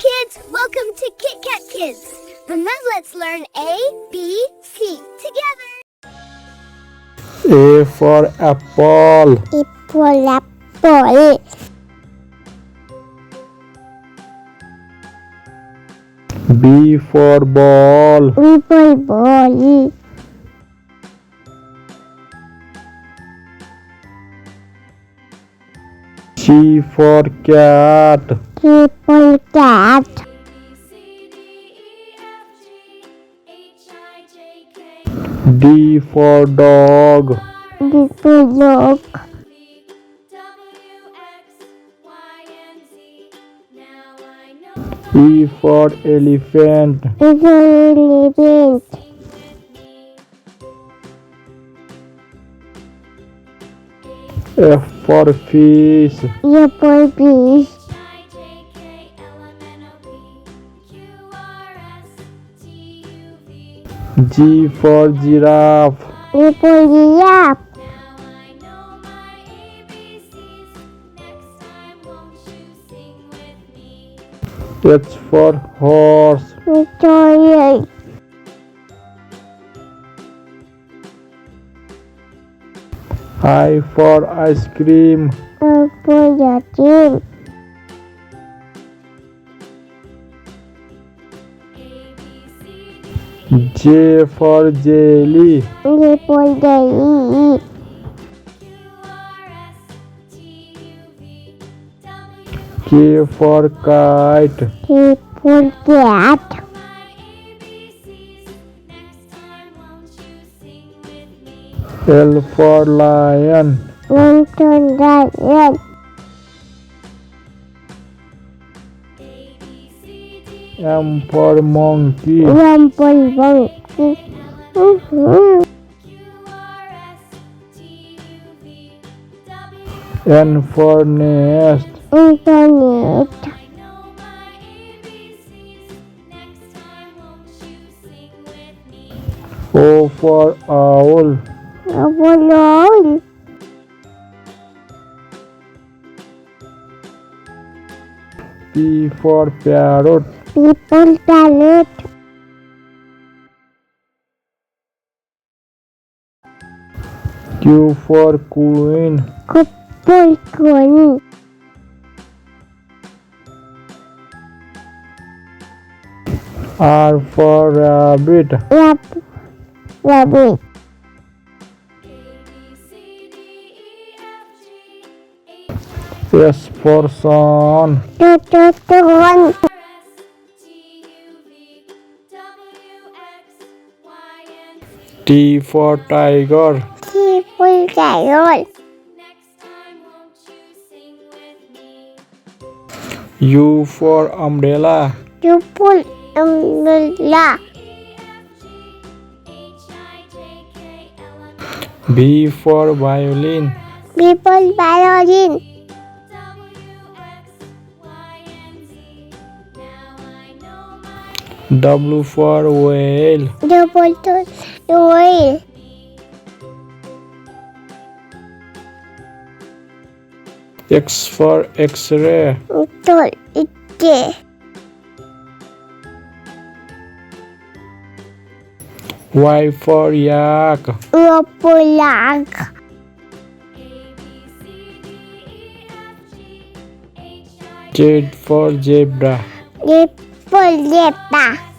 kids, welcome to Kit Kat Kids. And now let's learn A, B, C together. A for apple. Apple. B for ball. Ball. C for cat. Cat. D for dog. Dog. E for elephant. Elephant. F for fish. Apple fish. G for giraffe. Apple giraffe. H for horse. Toy. I for ice cream. Apple team. J for jelly. Apple day. K for kite. Apple cat. L for lion. Lantern lion. M for monkey. Apple monkey. N for nest. Internet. O for owl. Apple. P for parrot. People palette. Q for queen. Couple coin. R for rabbit. Rabbit. S for sun. One. T for tiger. People carol. U for umbrella. People umbrella. V for violin. People violin. W for whale. Double whale. X for x-ray. It. Y for yak. Yak. Z for zebra. Apple zebra.